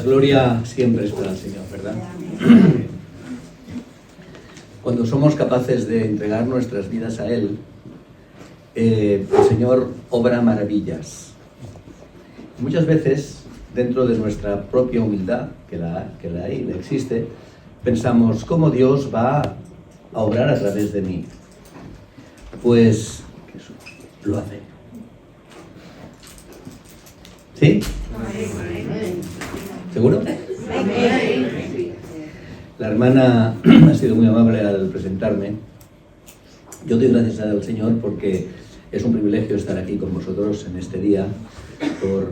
La gloria siempre es para el Señor, ¿verdad? Cuando somos capaces de entregar nuestras vidas a Él, el Señor obra maravillas. Muchas veces, dentro de nuestra propia humildad, que la existe, pensamos, ¿cómo Dios va a obrar a través de mí? Pues lo hace. ¿Sí? ¿Seguro? La hermana ha sido muy amable al presentarme. Yo doy gracias al Señor porque es un privilegio estar aquí con vosotros en este día por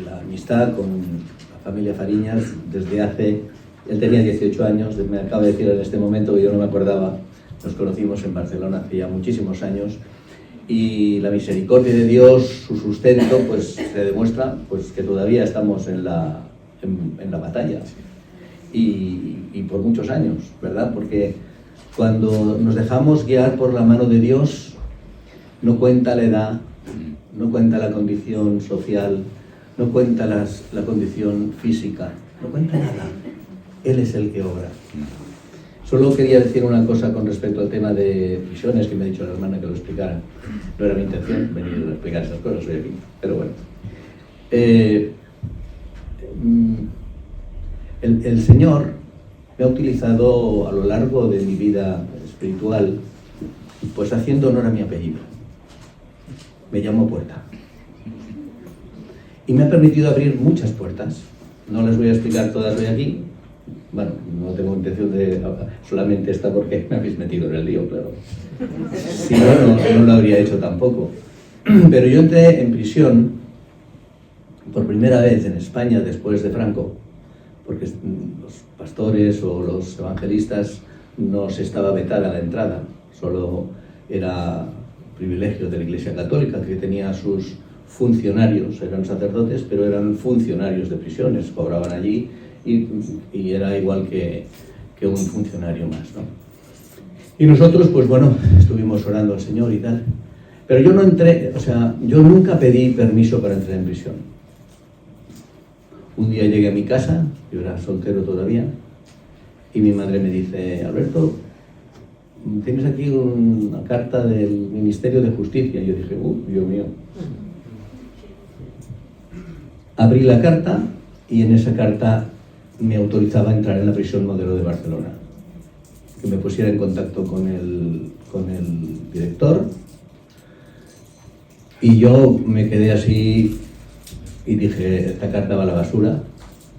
la amistad con la familia Fariñas desde hace... Él tenía 18 años, me acaba de decir en este momento que yo no me acordaba. Nos conocimos en Barcelona hace ya muchísimos años y la misericordia de Dios, su sustento, pues se demuestra pues, que todavía estamos en la batalla y por muchos años, ¿verdad? Porque cuando nos dejamos guiar por la mano de Dios, no cuenta la edad, no cuenta la condición social, no cuenta la condición física, no cuenta nada. Él es el que obra. Solo quería decir una cosa con respecto al tema de prisiones, que me ha dicho la hermana que lo explicara. No era mi intención venir a explicar esas cosas hoy aquí, pero bueno. El Señor me ha utilizado a lo largo de mi vida espiritual, pues haciendo honor a mi apellido. Me llamo Puerta. Y me ha permitido abrir muchas puertas. No las voy a explicar todas hoy aquí. Bueno, no tengo intención de solamente esta porque me habéis metido en el lío, claro. Si no lo habría hecho tampoco. Pero yo entré en prisión por primera vez en España después de Franco, porque los pastores o los evangelistas no se estaba vetada la entrada, solo era privilegio de la Iglesia Católica, que tenía sus funcionarios, eran sacerdotes, pero eran funcionarios de prisiones, cobraban allí y era igual que un funcionario más, ¿no? Y nosotros, pues bueno, estuvimos orando al Señor y tal, pero yo no entré, o sea, yo nunca pedí permiso para entrar en prisión. Un día llegué a mi casa, yo era soltero todavía, y mi madre me dice, Alberto, tienes aquí una carta del Ministerio de Justicia. Y yo dije, Dios mío. Abrí la carta y en esa carta me autorizaba a entrar en la prisión Modelo de Barcelona. Que me pusiera en contacto con el director. Y yo me quedé así y dije, esta carta va a la basura.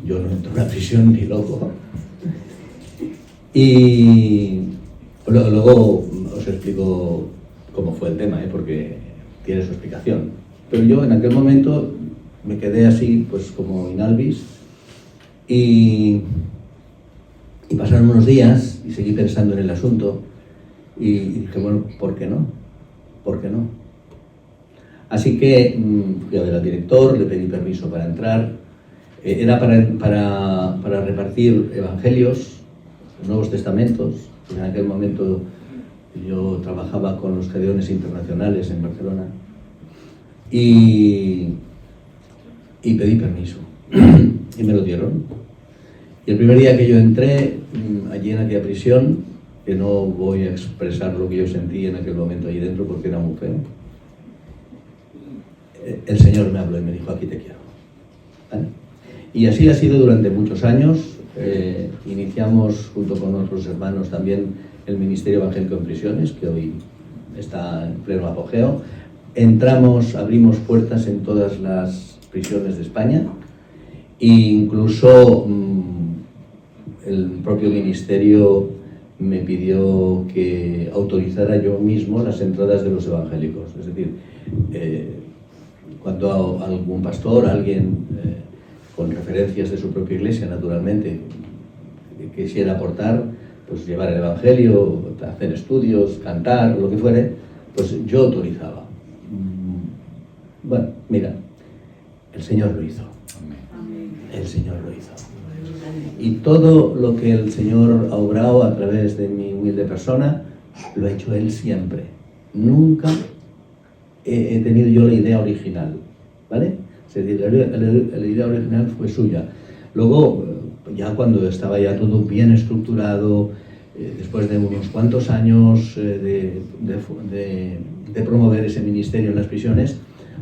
Yo no entro en la prisión ni loco. Y luego os explico cómo fue el tema, porque tiene su explicación. Pero yo en aquel momento me quedé así, pues como in albis, y pasaron unos días y seguí pensando en el asunto y dije, bueno, ¿por qué no? ¿Por qué no? Así que fui a ver al director, le pedí permiso para entrar. Era para repartir evangelios, Nuevos Testamentos. En aquel momento yo trabajaba con los Gedeones Internacionales en Barcelona y pedí permiso y me lo dieron. Y el primer día que yo entré allí en aquella prisión, que no voy a expresar lo que yo sentí en aquel momento allí dentro porque era muy feo, el Señor me habló y me dijo, aquí te quiero. ¿Vale? Y así ha sido durante muchos años. Iniciamos junto con otros hermanos también el Ministerio Evangélico en Prisiones, que hoy está en pleno apogeo. Abrimos puertas en todas las prisiones de España e incluso el propio ministerio me pidió que autorizara yo mismo las entradas de los evangélicos. Es decir, cuando algún pastor, alguien con referencias de su propia iglesia, naturalmente, quisiera aportar, pues llevar el evangelio, hacer estudios, cantar, lo que fuere, pues yo autorizaba. Bueno, mira, el Señor lo hizo. El Señor lo hizo. Y todo lo que el Señor ha obrado a través de mi humilde persona, lo ha hecho Él siempre. Nunca he tenido yo la idea original, ¿vale? Es decir, la idea original fue suya. Luego, ya cuando estaba ya todo bien estructurado, después de unos cuantos años de promover ese ministerio en las prisiones,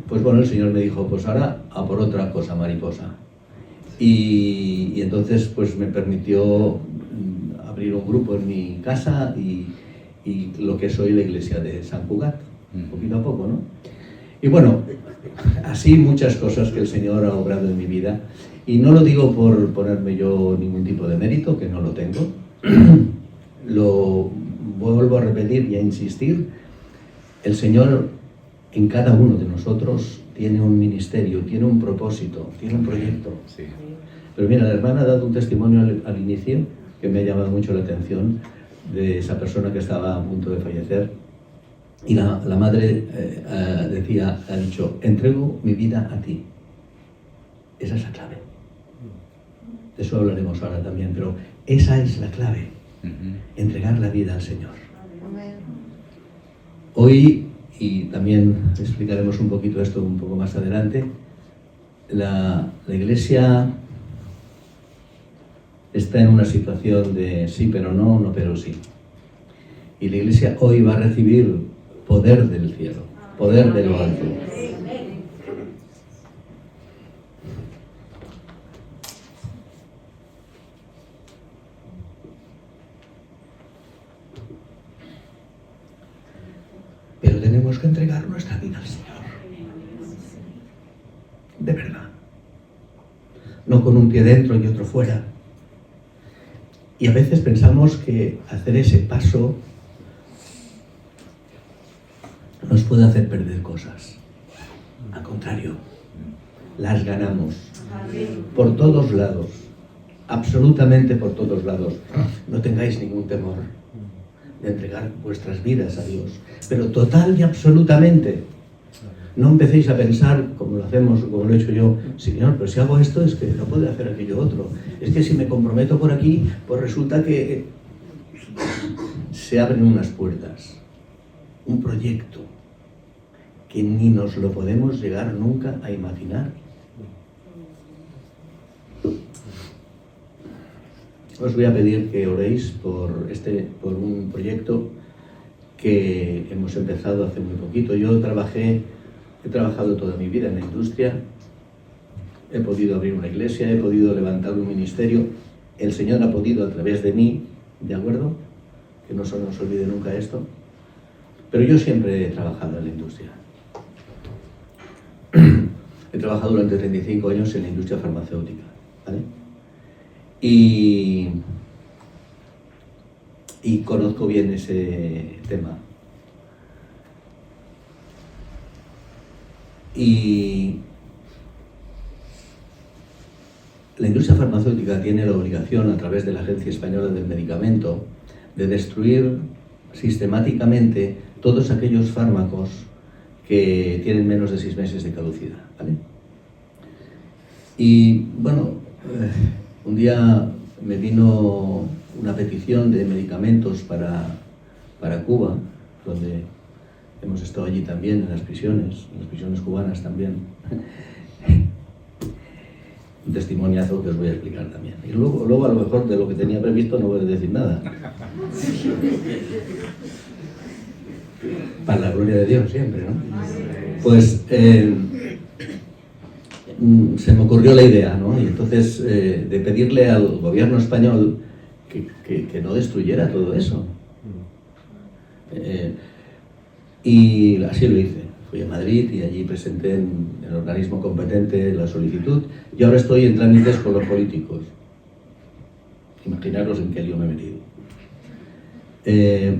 pues bueno, el Señor me dijo, pues ahora a por otra cosa, mariposa. Y entonces pues me permitió abrir un grupo en mi casa y lo que es hoy la iglesia de San Cugat, poquito a poco, ¿no? Y bueno, así muchas cosas que el Señor ha obrado en mi vida. Y no lo digo por ponerme yo ningún tipo de mérito, que no lo tengo. Lo vuelvo a repetir y a insistir. El Señor en cada uno de nosotros tiene un ministerio, tiene un propósito, tiene un proyecto. Sí. Pero mira, la hermana ha dado un testimonio al inicio que me ha llamado mucho la atención, de esa persona que estaba a punto de fallecer. Y la madre ha dicho, entrego mi vida a ti. Esa es la clave. De eso hablaremos ahora también, pero esa es la clave. Entregar la vida al Señor. Hoy, y también explicaremos un poquito esto un poco más adelante, la Iglesia está en una situación de sí pero no, no pero sí. Y la Iglesia hoy va a recibir poder del cielo, poder de lo alto. Pero tenemos que entregar nuestra vida al Señor. De verdad. No con un pie dentro y otro fuera. Y a veces pensamos que hacer ese paso nos puede hacer perder cosas. Al contrario, las ganamos. Por todos lados. Absolutamente por todos lados. No tengáis ningún temor de entregar vuestras vidas a Dios. Pero total y absolutamente. No empecéis a pensar, como lo hacemos, como lo he hecho yo, Señor, pero si hago esto es que no puedo hacer aquello otro. Es que si me comprometo por aquí, pues resulta que se abren unas puertas. Un proyecto que ni nos lo podemos llegar nunca a imaginar. Os voy a pedir que oréis por un proyecto que hemos empezado hace muy poquito. Yo he trabajado toda mi vida en la industria, he podido abrir una iglesia, he podido levantar un ministerio, el Señor ha podido a través de mí, ¿de acuerdo? Que no se nos olvide nunca esto. Pero yo siempre he trabajado en la industria. He trabajado durante 35 años en la industria farmacéutica, ¿vale? Y conozco bien ese tema. Y la industria farmacéutica tiene la obligación, a través de la Agencia Española del Medicamento, de destruir sistemáticamente todos aquellos fármacos que tienen menos de 6 meses de caducidad, ¿vale? Y bueno, un día me vino una petición de medicamentos para Cuba, donde hemos estado allí también, en las prisiones cubanas también. Un testimoniazo que os voy a explicar también. Y luego a lo mejor de lo que tenía previsto no voy a decir nada. Para la gloria de Dios siempre, ¿no? Pues se me ocurrió la idea, ¿no? Y entonces de pedirle al gobierno español que no destruyera todo eso. Y así lo hice. Fui a Madrid y allí presenté en el organismo competente la solicitud y ahora estoy en trámites con los políticos. Imaginaros en qué lío me he metido.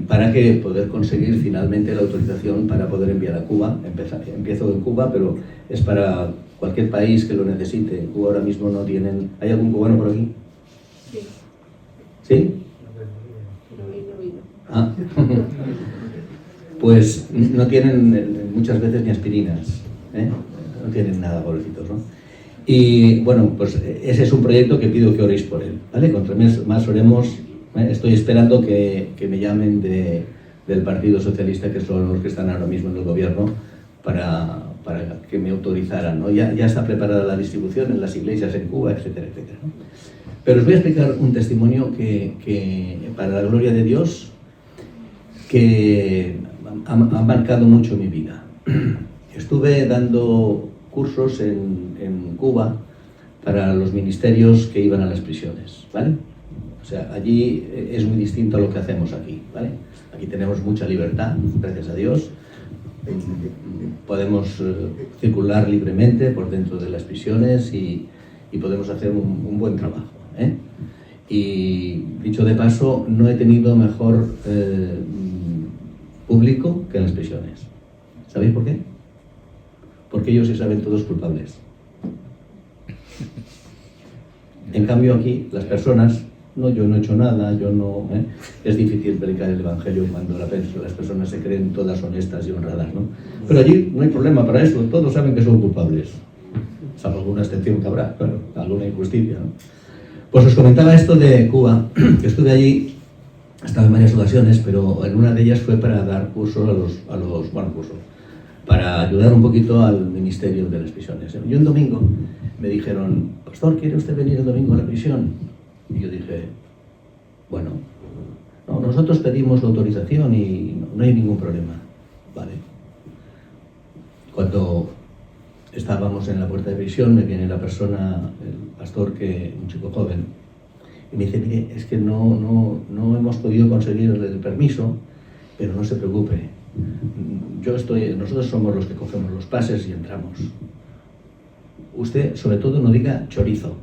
Para que poder conseguir finalmente la autorización para poder enviar a Cuba. Empiezo en Cuba, pero es para cualquier país que lo necesite. En Cuba ahora mismo no tienen... ¿Hay algún cubano por aquí? Sí. ¿Sí? Ah. Pues no tienen muchas veces ni aspirinas, ¿eh? No tienen nada, pobrecitos, ¿no? Y bueno, pues ese es un proyecto que pido que oréis por él, ¿vale? Contra más oremos, estoy esperando que me llamen del Partido Socialista, que son los que están ahora mismo en el gobierno, para para que me autorizaran, ¿no? Ya está preparada la distribución en las iglesias en Cuba, etcétera, etcétera, ¿no? Pero os voy a explicar un testimonio que para la gloria de Dios, que ha marcado mucho mi vida. Estuve dando cursos en Cuba para los ministerios que iban a las prisiones, ¿vale? O sea, allí es muy distinto a lo que hacemos aquí, ¿vale? Aquí tenemos mucha libertad, gracias a Dios. Podemos circular libremente por dentro de las prisiones y podemos hacer un buen trabajo, ¿eh? Y dicho de paso, no he tenido mejor público que en las prisiones. ¿Sabéis por qué? Porque ellos se saben todos culpables. En cambio aquí, las personas, no, yo no he hecho nada, yo no... Es difícil predicar el Evangelio cuando las personas se creen todas honestas y honradas, ¿no? Pero allí no hay problema para eso, todos saben que son culpables. Salvo alguna excepción que habrá, claro, alguna injusticia, ¿no? Pues os comentaba esto de Cuba, que estuve allí, estaba en varias ocasiones, pero en una de ellas fue para dar cursos para ayudar un poquito al ministerio de las prisiones. Y un domingo me dijeron, pastor, ¿quiere usted venir el domingo a la prisión? Y yo dije, bueno, no, nosotros pedimos la autorización y no hay ningún problema. Vale. Cuando estábamos en la puerta de prisión, me viene la persona, el pastor, un chico joven, y me dice, mire, es que no hemos podido conseguir el permiso, pero no se preocupe. Nosotros somos los que cogemos los pases y entramos. Usted, sobre todo, no diga chorizo,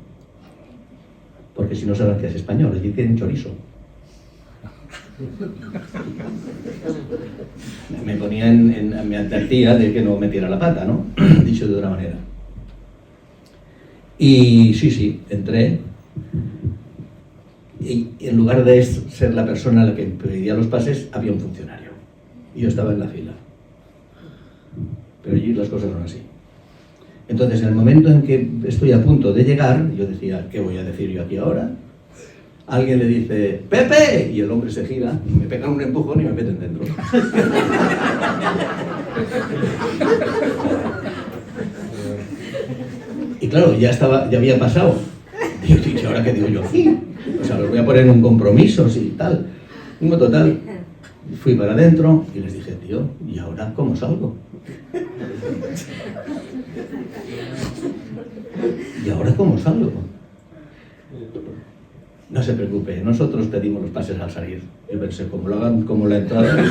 porque si no saben que es español, allí tienen chorizo. Me ponía me advertía de que no metiera la pata, ¿no? Dicho de otra manera. Y sí, entré. Y en lugar de ser la persona a la que pedía los pases, había un funcionario. Y yo estaba en la fila. Pero allí las cosas son así. Entonces, en el momento en que estoy a punto de llegar, yo decía, ¿qué voy a decir yo aquí ahora? Alguien le dice, ¡Pepe! Y el hombre se gira, y me pegan un empujón y me meten dentro. Y claro, ya había pasado. Y yo dije, ¿ahora qué digo yo aquí? O sea, los voy a poner en un compromiso, sí, tal. Digo, total, fui para adentro y les dije, tío, ¿y ahora cómo salgo? ¿Y ahora cómo salgo? No se preocupe, nosotros pedimos los pases al salir. Yo pensé, como lo hagan como la entrada...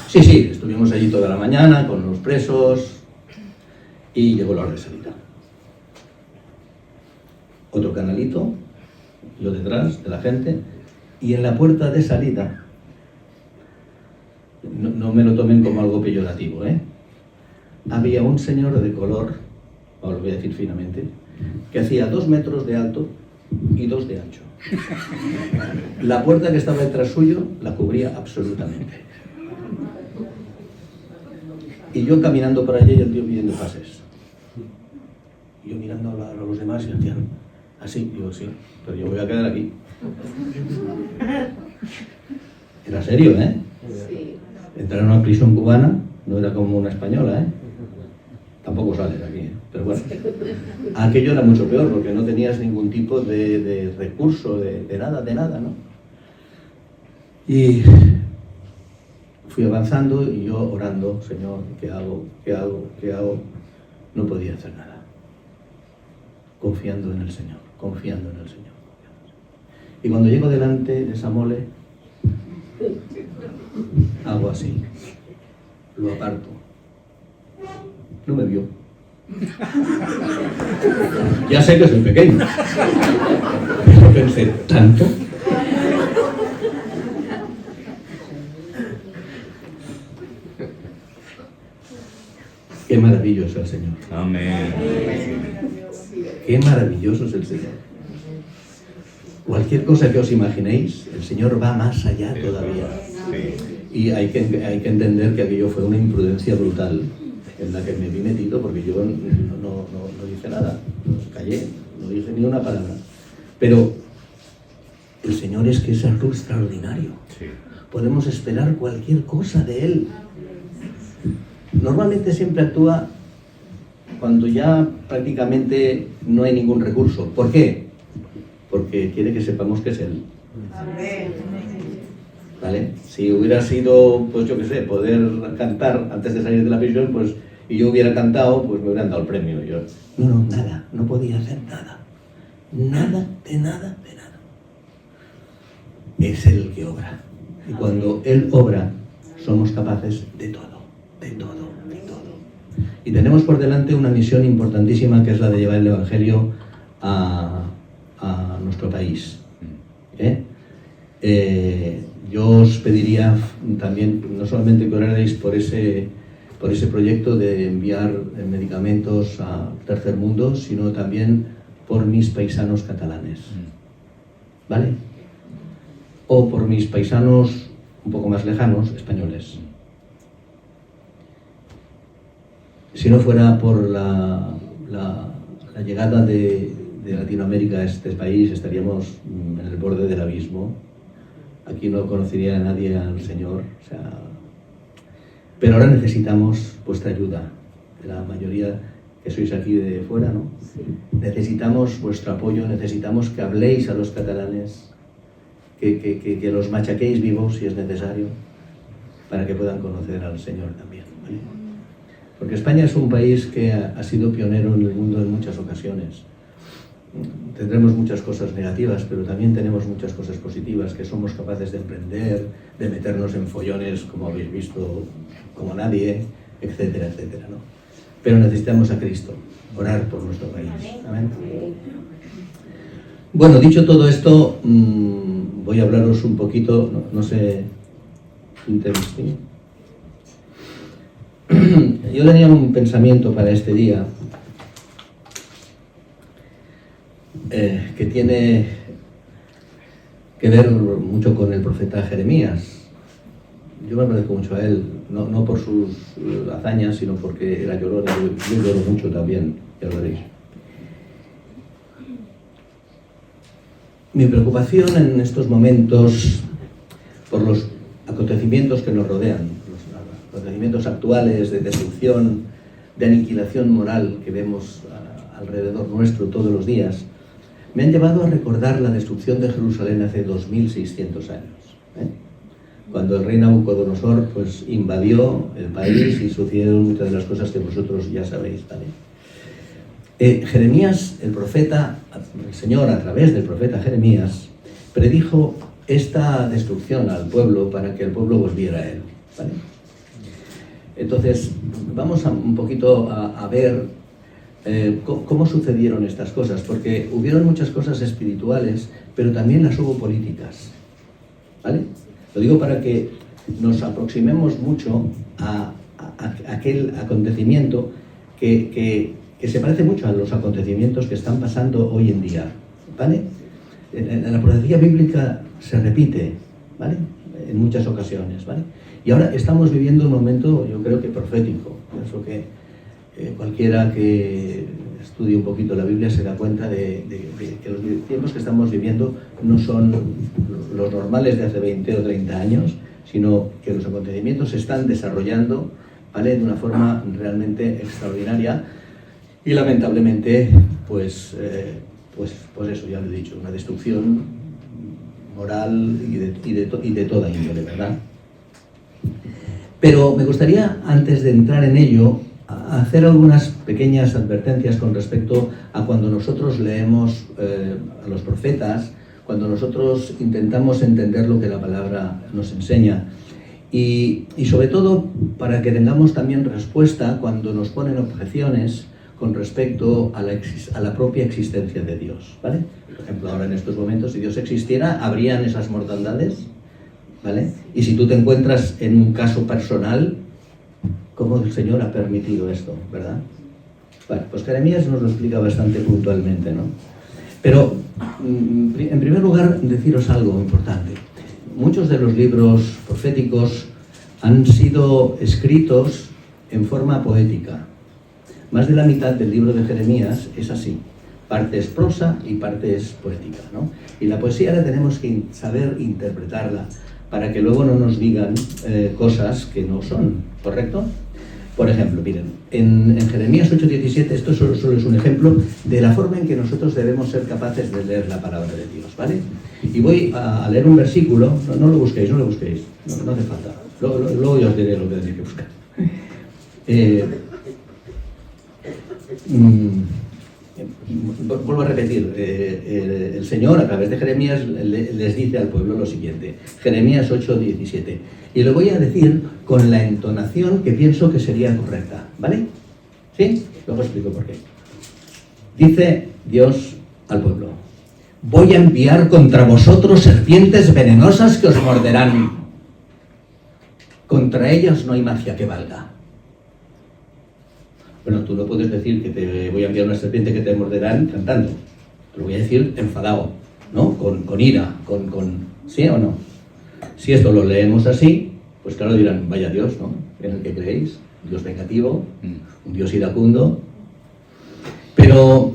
Sí, estuvimos allí toda la mañana con los presos y llegó la hora de salida. Otro canalito, yo detrás de la gente, y en la puerta de salida, no me lo tomen como algo peyorativo, había un señor de color, os lo voy a decir finamente, que hacía 2 metros de alto y 2 de ancho. La puerta que estaba detrás suyo la cubría absolutamente. Y yo caminando por allí y el tío pidiendo pases. Y yo mirando a los demás y decían, así, digo, sí, pero yo voy a quedar aquí. Era serio, Sí. Entrar en una prisión cubana no era como una española, Tampoco sales aquí, pero bueno. Aquello era mucho peor porque no tenías ningún tipo de recurso, de nada, ¿no? Y fui avanzando y yo orando, Señor, ¿qué hago? No podía hacer nada. Confiando en el Señor. Y cuando llego delante de esa mole, hago así, lo aparto. No me vio. Ya sé que soy pequeño, pero pensé, ¿tanto? Qué maravilloso es el Señor. Amén. Qué maravilloso es el Señor. Cualquier cosa que os imaginéis, el Señor va más allá todavía. Y hay que entender que aquello fue una imprudencia brutal en la que me vi metido, porque yo no dije nada, callé, no dije ni una palabra. Pero el Señor es que es algo extraordinario. Sí. Podemos esperar cualquier cosa de Él. Normalmente siempre actúa cuando ya prácticamente no hay ningún recurso. ¿Por qué? Porque quiere que sepamos que es Él. ¿Vale? Si hubiera sido, pues yo qué sé, poder cantar antes de salir de la prisión, pues, y yo hubiera cantado, pues me hubieran dado el premio. Yo, no, nada, no podía hacer nada. Nada, de nada, de nada. Es Él el que obra. Y cuando Él obra, somos capaces de todo, de todo, de todo. Y tenemos por delante una misión importantísima, que es la de llevar el Evangelio a nuestro país. Yo os pediría también, no solamente que orarais por ese proyecto de enviar medicamentos a tercer mundo, sino también por mis paisanos catalanes, ¿vale? O por mis paisanos un poco más lejanos, españoles. Si no fuera por la llegada de Latinoamérica a este país, estaríamos en el borde del abismo. Aquí no conocería a nadie al Señor. O sea, pero ahora necesitamos vuestra ayuda, la mayoría que sois aquí de fuera, ¿no? Sí. Necesitamos vuestro apoyo, necesitamos que habléis a los catalanes, que los machaquéis vivos si es necesario, para que puedan conocer al Señor también, ¿vale? Porque España es un país que ha sido pionero en el mundo en muchas ocasiones. Tendremos muchas cosas negativas, pero también tenemos muchas cosas positivas, que somos capaces de emprender, de meternos en follones, como habéis visto, como nadie, etcétera, etcétera, ¿no? Pero necesitamos a Cristo, orar por nuestro país. Amén. Bueno, dicho todo esto, voy a hablaros un poquito, no sé, yo tenía un pensamiento para este día que tiene que ver mucho con el profeta Jeremías. Yo me parezco mucho a él, no por sus hazañas, sino porque era llorón, y yo lloro mucho también, ya lo veréis. Mi preocupación en estos momentos por los acontecimientos que nos rodean, los acontecimientos actuales de destrucción, de aniquilación moral que vemos alrededor nuestro todos los días, me han llevado a recordar la destrucción de Jerusalén hace 2600 años. Cuando el rey Nabucodonosor pues, invadió el país y sucedieron muchas de las cosas que vosotros ya sabéis, ¿vale? Jeremías, el profeta, el Señor a través del profeta Jeremías, predijo esta destrucción al pueblo para que el pueblo volviera a él, ¿vale? Entonces, vamos un poquito a ver cómo sucedieron estas cosas, porque hubieron muchas cosas espirituales, pero también las hubo políticas, ¿vale? Lo digo para que nos aproximemos mucho a aquel acontecimiento que se parece mucho a los acontecimientos que están pasando hoy en día, ¿vale? En la profecía bíblica se repite, ¿vale? En muchas ocasiones, ¿vale? Y ahora estamos viviendo un momento, yo creo que profético. Pienso que cualquiera que estudie un poquito la Biblia se da cuenta de que los tiempos que estamos viviendo no son los normales de hace 20 o 30 años, sino que los acontecimientos se están desarrollando, ¿vale? De una forma realmente extraordinaria y lamentablemente, pues eso ya lo he dicho, una destrucción moral y de toda índole, ¿verdad? Pero me gustaría, antes de entrar en ello, hacer algunas pequeñas advertencias con respecto a cuando nosotros leemos a los profetas, cuando nosotros intentamos entender lo que la palabra nos enseña y sobre todo para que tengamos también respuesta cuando nos ponen objeciones con respecto a la propia existencia de Dios, ¿vale? Por ejemplo, ahora en estos momentos, si Dios existiera, ¿habrían esas mortandades? ¿Vale? Y si tú te encuentras en un caso personal, ¿cómo el Señor ha permitido esto, verdad? Bueno, pues Jeremías nos lo explica bastante puntualmente, ¿no? Pero, en primer lugar, deciros algo importante. Muchos de los libros proféticos han sido escritos en forma poética. Más de la mitad del libro de Jeremías es así. Parte es prosa y parte es poética, ¿no? Y la poesía ahora tenemos que saber interpretarla para que luego no nos digan cosas que no son, ¿correcto? Por ejemplo, miren, en Jeremías 8:17, esto solo es un ejemplo de la forma en que nosotros debemos ser capaces de leer la palabra de Dios, ¿vale? Y voy a leer un versículo, no lo busquéis, no hace falta. Luego yo os diré lo que tenéis que buscar. Vuelvo a repetir, el Señor a través de Jeremías les dice al pueblo lo siguiente, Jeremías 8:17, y lo voy a decir con la entonación que pienso que sería correcta, ¿vale? ¿Sí? Luego explico por qué. Dice Dios al pueblo, voy a enviar contra vosotros serpientes venenosas que os morderán. Contra ellas no hay magia que valga. Bueno, tú no puedes decir que te voy a enviar una serpiente que te morderán cantando. Te lo voy a decir enfadado, ¿no? Con ira, ¿sí o no? Si esto lo leemos así, pues claro dirán, vaya Dios, ¿no? En el que creéis, Dios vengativo, un Dios iracundo. Pero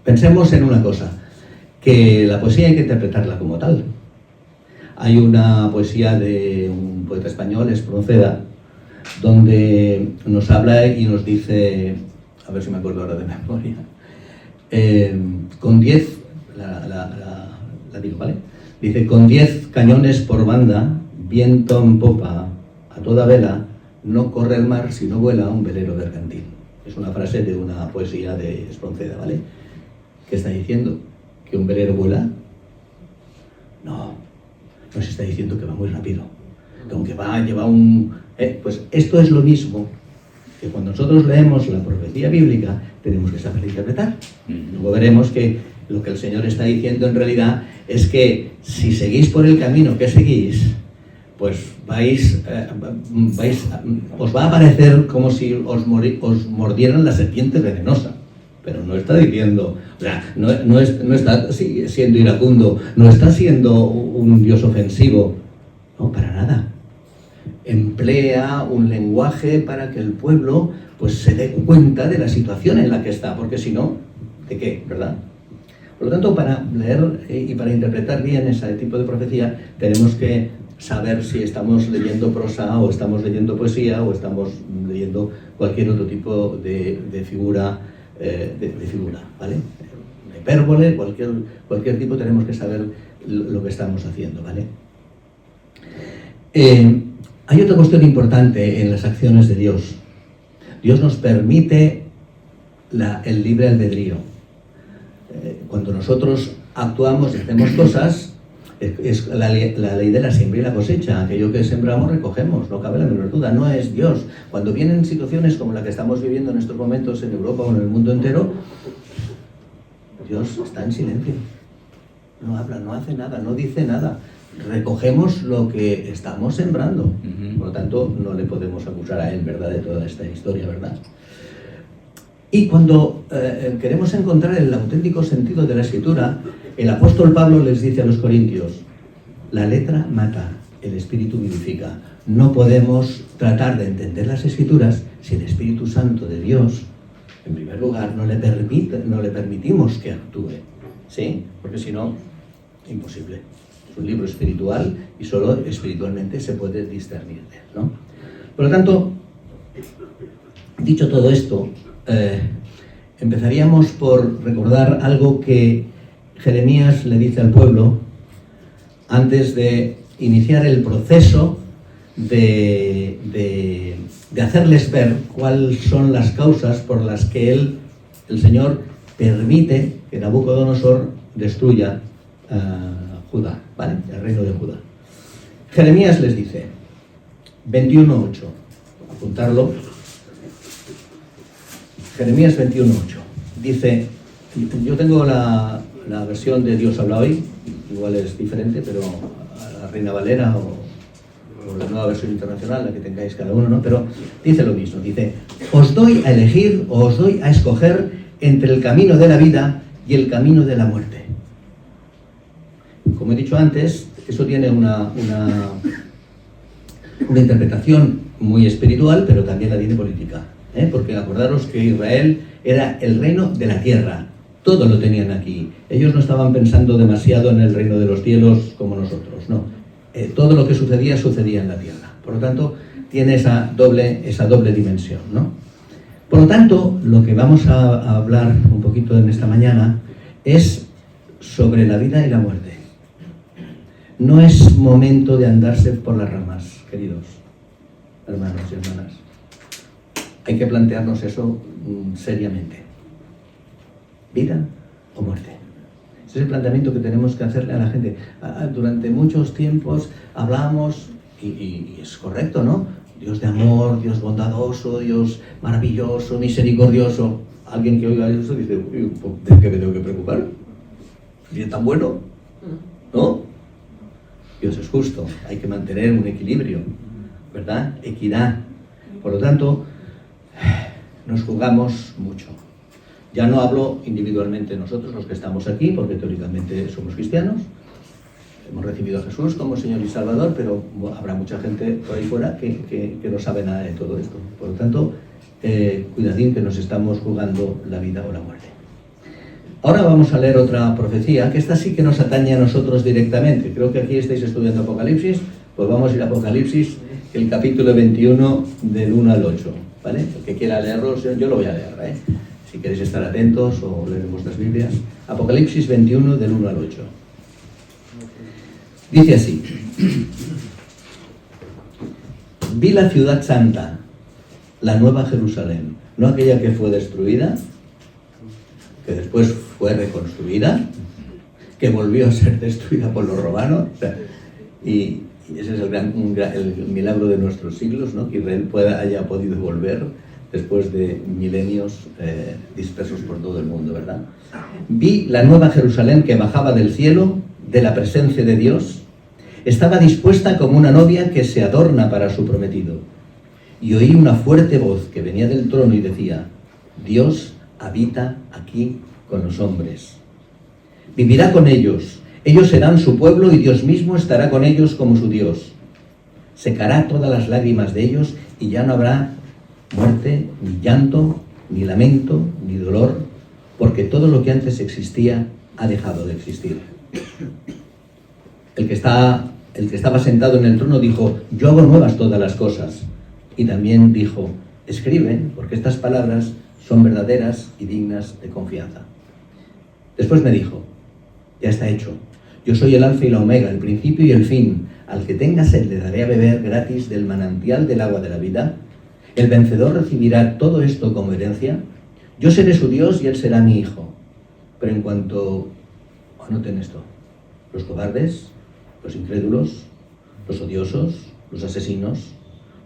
pensemos en una cosa, que la poesía hay que interpretarla como tal. Hay una poesía de un poeta español, Espronceda, donde nos habla y nos dice, a ver si me acuerdo ahora de memoria, con 10, la digo, ¿vale? Dice, con 10 cañones por banda, viento en popa, a toda vela, no corre el mar si no vuela un velero bergantín. Es una frase de una poesía de Espronceda, ¿vale? ¿Qué está diciendo? ¿Que un velero vuela? No se está diciendo que va muy rápido, que aunque lleva un... pues esto es lo mismo que cuando nosotros leemos la profecía bíblica tenemos que saber interpretar. Luego veremos que lo que el Señor está diciendo en realidad es que si seguís por el camino que seguís, pues os va a parecer como si os mordieran la serpiente venenosa. Pero no está diciendo, o sea, no está siendo iracundo, no está siendo un Dios ofensivo, no, para nada. Emplea un lenguaje para que el pueblo pues se dé cuenta de la situación en la que está, porque si no, ¿de qué? ¿Verdad? Por lo tanto, para leer y para interpretar bien ese tipo de profecía, tenemos que saber si estamos leyendo prosa o estamos leyendo poesía o estamos leyendo cualquier otro tipo de figura, ¿vale? Hipérbole, cualquier tipo, tenemos que saber lo que estamos haciendo, ¿vale? Hay otra cuestión importante en las acciones de Dios. Dios nos permite el libre albedrío. Cuando nosotros actuamos y hacemos cosas, es la ley de la siembra y la cosecha. Aquello que sembramos recogemos, no cabe la menor duda. No es Dios. Cuando vienen situaciones como la que estamos viviendo en estos momentos en Europa o en el mundo entero, Dios está en silencio. No habla, no hace nada, no dice nada. Recogemos lo que estamos sembrando. Por lo tanto, no le podemos acusar a él, ¿verdad?, de toda esta historia, ¿verdad? Y cuando queremos encontrar el auténtico sentido de la Escritura, el apóstol Pablo les dice a los corintios, la letra mata, el espíritu vivifica. No podemos tratar de entender las Escrituras si el Espíritu Santo de Dios, en primer lugar, no le permitimos que actúe, ¿sí? Porque si no, imposible. Es un libro espiritual y solo espiritualmente se puede discernir, ¿no? Por lo tanto, dicho todo esto, empezaríamos por recordar algo que Jeremías le dice al pueblo antes de iniciar el proceso de hacerles ver cuáles son las causas por las que el Señor permite que Nabucodonosor destruya Judá, ¿vale? El reino de Judá. Jeremías les dice, 21:8, apuntarlo. Jeremías 21:8. Dice, yo tengo la versión de Dios habla hoy, igual es diferente, pero la Reina Valera o la nueva versión internacional, la que tengáis cada uno, ¿no? Pero dice lo mismo, dice, os doy a elegir o os doy a escoger entre el camino de la vida y el camino de la muerte. Como he dicho antes, eso tiene una interpretación muy espiritual, pero también la tiene política. Porque acordaros que Israel era el reino de la tierra, todo lo tenían aquí. Ellos no estaban pensando demasiado en el reino de los cielos como nosotros, no. Todo lo que sucedía en la tierra. Por lo tanto, tiene esa doble dimensión, ¿no? Por lo tanto, lo que vamos a hablar un poquito en esta mañana es sobre la vida y la muerte. No es momento de andarse por las ramas, queridos hermanos y hermanas. Hay que plantearnos eso seriamente. ¿Vida o muerte? Ese es el planteamiento que tenemos que hacerle a la gente. Durante muchos tiempos hablamos, y es correcto, ¿no? Dios de amor, Dios bondadoso, Dios maravilloso, misericordioso. Alguien que oiga eso dice, ¿de qué me tengo que preocupar? ¿Y es tan bueno? ¿No? Dios es justo, hay que mantener un equilibrio, ¿verdad? Equidad. Por lo tanto, nos jugamos mucho. Ya no hablo individualmente nosotros, los que estamos aquí, porque teóricamente somos cristianos. Hemos recibido a Jesús como Señor y Salvador, pero habrá mucha gente por ahí fuera que no sabe nada de todo esto. Por lo tanto, cuidadín que nos estamos jugando la vida o la muerte. Ahora vamos a leer otra profecía, que esta sí que nos atañe a nosotros directamente. Creo que aquí estáis estudiando Apocalipsis, pues vamos a ir a Apocalipsis, el capítulo 21, del 1 al 8. ¿Vale? El que quiera leerlo, yo lo voy a leer, ¿eh? Si queréis estar atentos o leer vuestras Biblias. Apocalipsis 21, del 1 al 8. Dice así: vi la ciudad santa, la nueva Jerusalén, no aquella que fue destruida, que después fue reconstruida, que volvió a ser destruida por los romanos, y ese es el milagro de nuestros siglos, ¿no? Que Israel haya podido volver después de milenios dispersos por todo el mundo, ¿verdad? Vi la nueva Jerusalén que bajaba del cielo, de la presencia de Dios. Estaba dispuesta como una novia que se adorna para su prometido. Y oí una fuerte voz que venía del trono y decía: Dios habita aquí con los hombres. Vivirá con ellos. Ellos serán su pueblo y Dios mismo estará con ellos como su Dios. Secará todas las lágrimas de ellos y ya no habrá muerte, ni llanto, ni lamento, ni dolor, porque todo lo que antes existía ha dejado de existir. El que estaba sentado en el trono dijo: yo hago nuevas todas las cosas. Y también dijo: escribe, porque estas palabras son verdaderas y dignas de confianza. Después me dijo: ya está hecho. Yo soy el alfa y la omega, el principio y el fin. Al que tenga sed le daré a beber gratis del manantial del agua de la vida. El vencedor recibirá todo esto como herencia. Yo seré su Dios y él será mi hijo. Pero en cuanto, anoten esto, los cobardes, los incrédulos, los odiosos, los asesinos,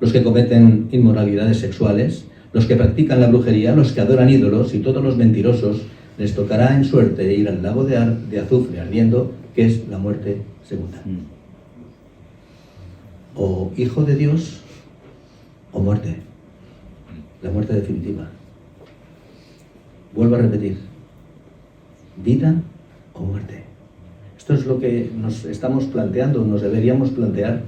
los que cometen inmoralidades sexuales, los que practican la brujería, los que adoran ídolos y todos los mentirosos, les tocará en suerte ir al lago de azufre ardiendo, que es la muerte segunda. O hijo de Dios o muerte. La muerte definitiva. Vuelvo a repetir: vida o muerte. Esto es lo que nos estamos planteando, nos deberíamos plantear,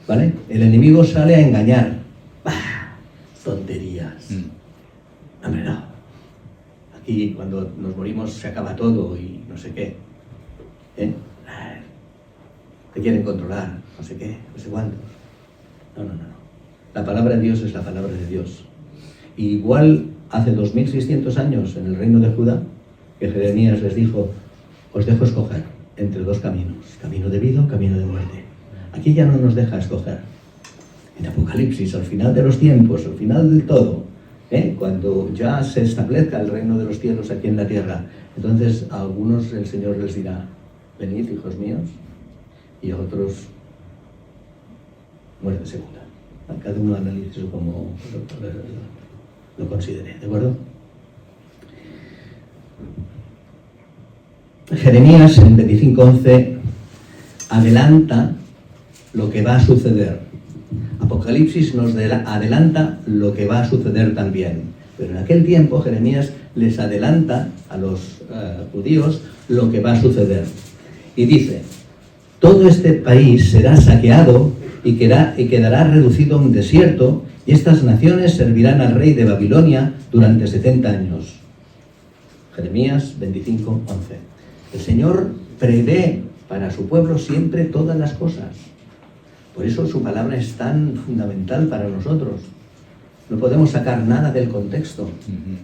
¿vale? El enemigo sale a engañar. ¡Bah! Tonterías. Hombre, no. Aquí cuando nos morimos se acaba todo y no sé qué. Te quieren controlar, no sé qué, no sé cuántos. No. La palabra de Dios es la palabra de Dios. Y igual hace 2600 años en el reino de Judá, que Jeremías les dijo: os dejo escoger entre dos caminos, camino de vida o camino de muerte. Aquí ya no nos deja escoger. En Apocalipsis, al final de los tiempos, al final del todo, cuando ya se establezca el reino de los cielos aquí en la tierra, entonces a algunos el Señor les dirá: venid, hijos míos, y a otros muerte segunda. A cada uno analice eso como lo considere, ¿de acuerdo? Jeremías en 25:11 adelanta lo que va a suceder. Apocalipsis nos adelanta lo que va a suceder también. Pero en aquel tiempo Jeremías les adelanta a los judíos lo que va a suceder. Y dice: todo este país será saqueado y quedará reducido a un desierto, y estas naciones servirán al rey de Babilonia durante 70 años. Jeremías 25:11. El Señor prevé para su pueblo siempre todas las cosas. Por eso su palabra es tan fundamental para nosotros. No podemos sacar nada del contexto.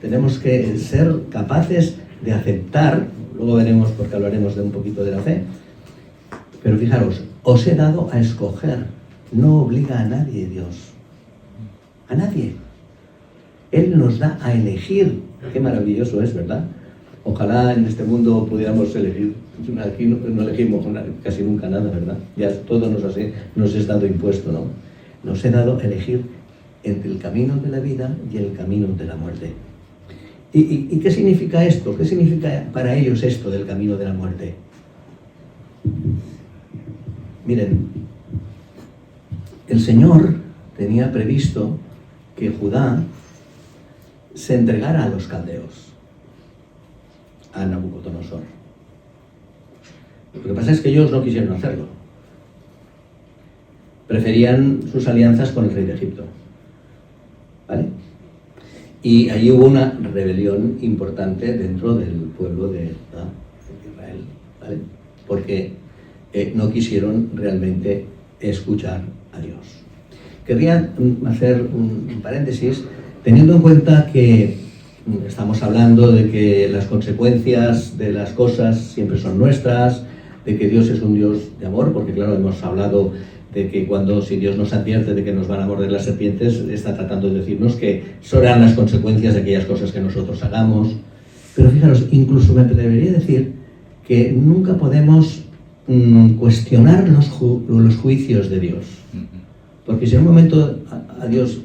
Tenemos que ser capaces de aceptar, luego veremos porque hablaremos de un poquito de la fe, pero fijaros, os he dado a escoger, no obliga a nadie Dios, a nadie. Él nos da a elegir, qué maravilloso es, ¿verdad? Ojalá en este mundo pudiéramos elegir, aquí no elegimos casi nunca nada, ¿verdad? Ya todo nos es dado impuesto, ¿no? Nos he dado a elegir entre el camino de la vida y el camino de la muerte. ¿Y qué significa esto? ¿Qué significa para ellos esto del camino de la muerte? Miren, el Señor tenía previsto que Judá se entregara a los caldeos, a Nabucodonosor. Lo que pasa es que ellos no quisieron hacerlo. Preferían sus alianzas con el rey de Egipto. ¿Vale? Y allí hubo una rebelión importante dentro del pueblo de Israel, ¿vale? Porque no quisieron realmente escuchar a Dios. Querría hacer un paréntesis, teniendo en cuenta que estamos hablando de que las consecuencias de las cosas siempre son nuestras, de que Dios es un Dios de amor, porque claro, hemos hablado de que si Dios nos advierte de que nos van a morder las serpientes, está tratando de decirnos que serán las consecuencias de aquellas cosas que nosotros hagamos. Pero fijaros, incluso me atrevería a decir que nunca podemos cuestionar los juicios de Dios. Porque si en un momento a Dios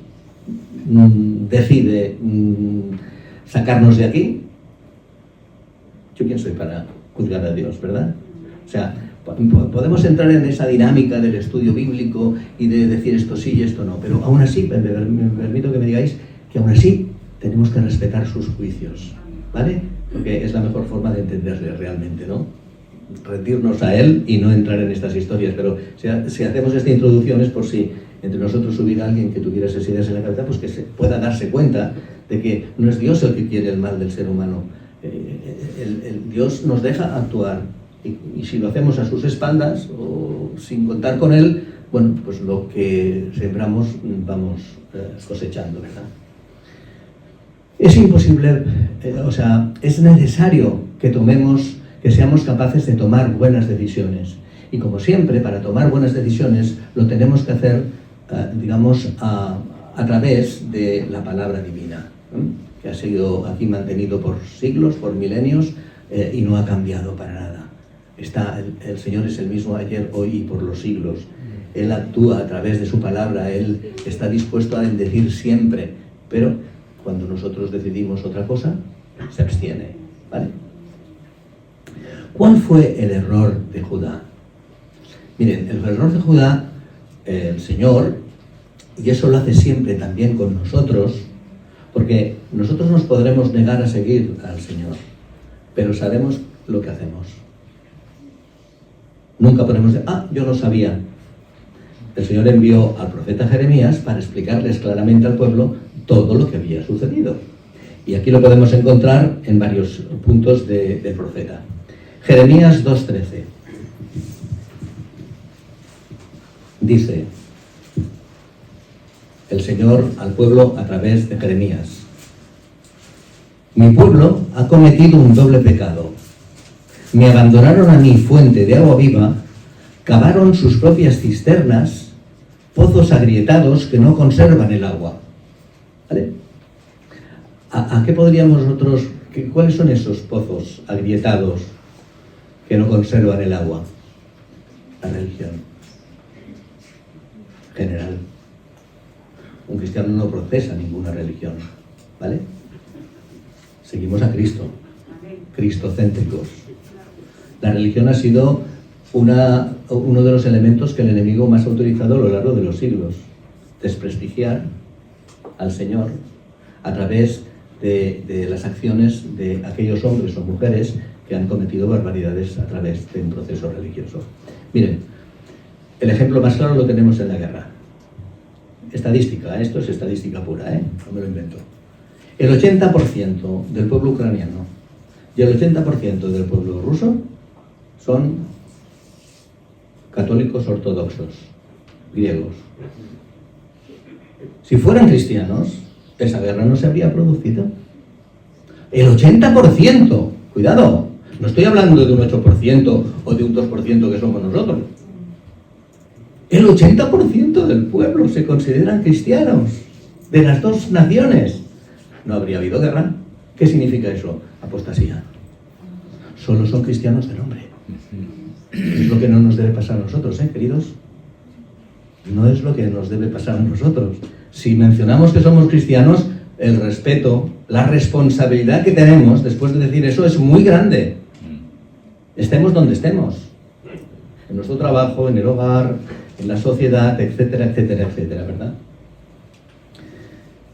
decide sacarnos de aquí, ¿yo quién soy para juzgar a Dios, verdad? O sea, podemos entrar en esa dinámica del estudio bíblico y de decir esto sí y esto no, pero aún así, me permito que me digáis que aún así tenemos que respetar sus juicios, ¿vale? Porque es la mejor forma de entenderle realmente, ¿no? Rendirnos a Él y no entrar en estas historias, pero si hacemos esta introducción es por si entre nosotros hubiera alguien que tuviera esas ideas en la cabeza, pues que pueda darse cuenta de que no es Dios el que quiere el mal del ser humano. Dios nos deja actuar. Y si lo hacemos a sus espaldas o sin contar con Él, bueno, pues lo que sembramos vamos cosechando, ¿verdad? Es imposible, es necesario que seamos capaces de tomar buenas decisiones. Y como siempre, para tomar buenas decisiones lo tenemos que hacer, a través de la palabra divina, que ha sido aquí mantenido por siglos, por milenios, y no ha cambiado para nada. El Señor es el mismo ayer, hoy y por los siglos. Él actúa a través de su palabra, Él está dispuesto a bendecir siempre, pero cuando nosotros decidimos otra cosa, se abstiene, ¿vale? ¿Cuál fue el error de Judá? Miren, el error de Judá, el Señor, y eso lo hace siempre también con nosotros, porque nosotros nos podremos negar a seguir al Señor, pero sabemos lo que hacemos. Nunca podemos decir, yo no sabía. El Señor envió al profeta Jeremías para explicarles claramente al pueblo todo lo que había sucedido. Y aquí lo podemos encontrar en varios puntos del profeta. Jeremías 2:13. Dice el Señor al pueblo a través de Jeremías: mi pueblo ha cometido un doble pecado. Me abandonaron a mi fuente de agua viva, cavaron sus propias cisternas, pozos agrietados que no conservan el agua. ¿Vale? ¿A qué podríamos nosotros, cuáles son esos pozos agrietados que no conservan el agua? La religión general. Un cristiano no profesa ninguna religión, ¿vale? Seguimos a Cristo, cristocéntricos. La religión ha sido uno de los elementos que el enemigo más ha utilizado a lo largo de los siglos. Desprestigiar al Señor a través de las acciones de aquellos hombres o mujeres que han cometido barbaridades a través de un proceso religioso. Miren, El ejemplo más claro lo tenemos en la guerra. Estadística, esto es estadística pura, no me lo invento. El 80% del pueblo ucraniano y el 80% del pueblo ruso son católicos ortodoxos, griegos. Si fueran cristianos, esa guerra no se habría producido. El 80%, cuidado, no estoy hablando de un 8% o de un 2% que somos nosotros. El 80% del pueblo se consideran cristianos, de las dos naciones. No habría habido guerra. ¿Qué significa eso? Apostasía. Solo son cristianos de nombre. Es lo que no nos debe pasar a nosotros, queridos. No es lo que nos debe pasar a nosotros. Si mencionamos que somos cristianos, el respeto, la responsabilidad que tenemos después de decir eso es muy grande. Estemos donde estemos. En nuestro trabajo, en el hogar, en la sociedad, etcétera, etcétera, etcétera, ¿verdad?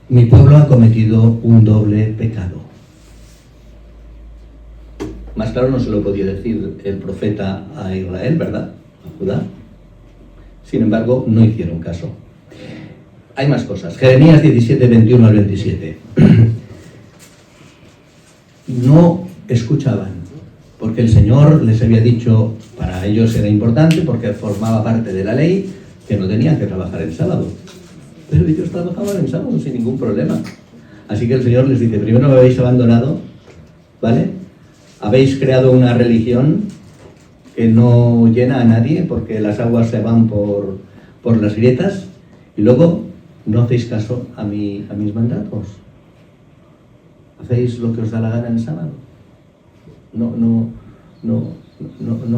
Mi pueblo ha cometido un doble pecado. Más claro no se lo podía decir el profeta a Israel, ¿verdad? A Judá. Sin embargo, no hicieron caso. Hay más cosas. Jeremías 17, 21 al 27. No escuchaban, porque el Señor les había dicho, para ellos era importante, porque formaba parte de la ley, que no tenían que trabajar el sábado. Pero ellos trabajaban el sábado sin ningún problema. Así que el Señor les dice, primero me habéis abandonado, ¿vale? Habéis creado una religión que no llena a nadie, porque las aguas se van por las grietas, y luego no hacéis caso a mis mandatos. Hacéis lo que os da la gana en el sábado. No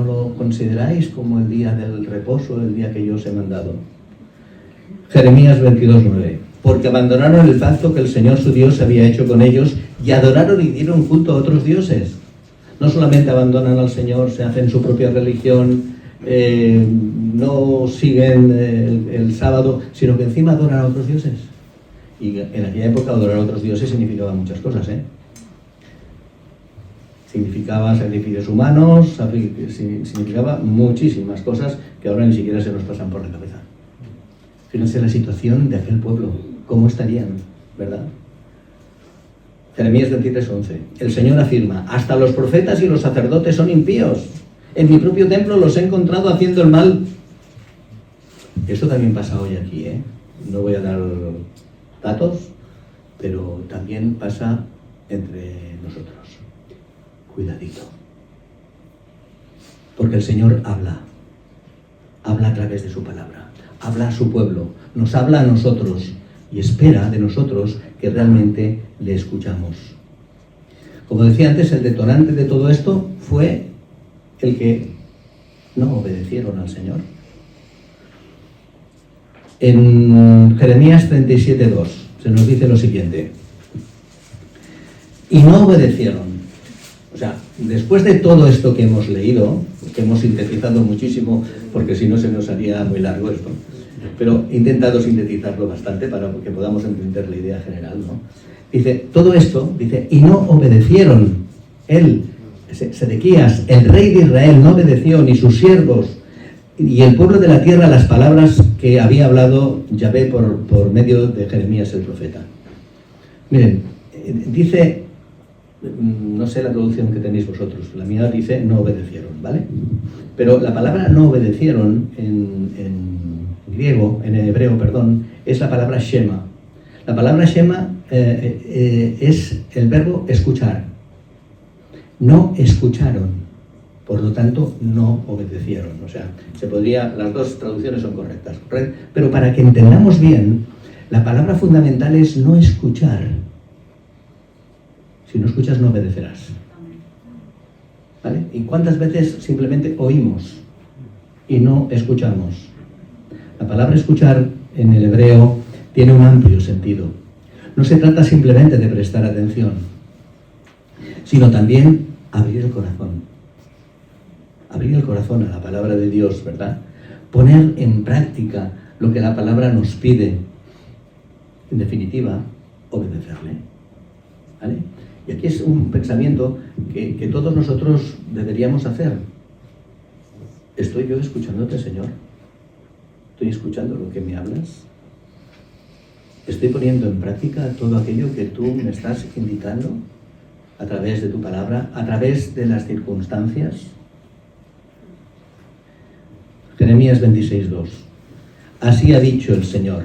lo consideráis como el día del reposo, el día que yo os he mandado. Jeremías 22:9. Porque abandonaron el pacto que el Señor su Dios había hecho con ellos y adoraron y dieron culto a otros dioses. No solamente abandonan al Señor, se hacen su propia religión, no siguen el sábado, sino que encima adoran a otros dioses. Y en aquella época adorar a otros dioses significaba muchas cosas, Significaba sacrificios humanos, significaba muchísimas cosas que ahora ni siquiera se nos pasan por la cabeza. Fíjense la situación de aquel pueblo, cómo estarían, ¿verdad? Jeremías 23:11. El Señor afirma, hasta los profetas y los sacerdotes son impíos. En mi propio templo los he encontrado haciendo el mal. Eso también pasa hoy aquí, No voy a dar datos, pero también pasa entre nosotros. Cuidadito. Porque el Señor habla a través de su palabra, habla a su pueblo, nos habla a nosotros y espera de nosotros que realmente le escuchamos. Como decía antes, el detonante de todo esto fue el que no obedecieron al Señor. En Jeremías 37:2 se nos dice lo siguiente: y no obedecieron. O sea, después de todo esto que hemos leído, que hemos sintetizado muchísimo, porque si no se nos haría muy largo esto, pero he intentado sintetizarlo bastante para que podamos entender la idea general, ¿no? Dice, todo esto, dice, y no obedecieron. Él, Sedequías, el rey de Israel, no obedeció, ni sus siervos, y el pueblo de la tierra, las palabras que había hablado Yahvé por medio de Jeremías el profeta. Miren, dice, no sé la traducción que tenéis vosotros, la mía dice no obedecieron, ¿vale? Pero la palabra no obedecieron en griego, en hebreo, perdón, es la palabra shema. La palabra shema es el verbo escuchar. No escucharon, por lo tanto no obedecieron. O sea, las dos traducciones son correctas, pero para que entendamos bien, la palabra fundamental es no escuchar. Si no escuchas, no obedecerás. ¿Vale? ¿Y cuántas veces simplemente oímos y no escuchamos? La palabra escuchar en el hebreo tiene un amplio sentido. No se trata simplemente de prestar atención, sino también abrir el corazón. Abrir el corazón a la palabra de Dios, ¿verdad? Poner en práctica lo que la palabra nos pide. En definitiva, obedecerle. ¿Vale? Y aquí es un pensamiento que todos nosotros deberíamos hacer. ¿Estoy yo escuchándote, Señor? ¿Estoy escuchando lo que me hablas? ¿Estoy poniendo en práctica todo aquello que tú me estás indicando a través de tu palabra, a través de las circunstancias? Jeremías 26:2. Así ha dicho el Señor: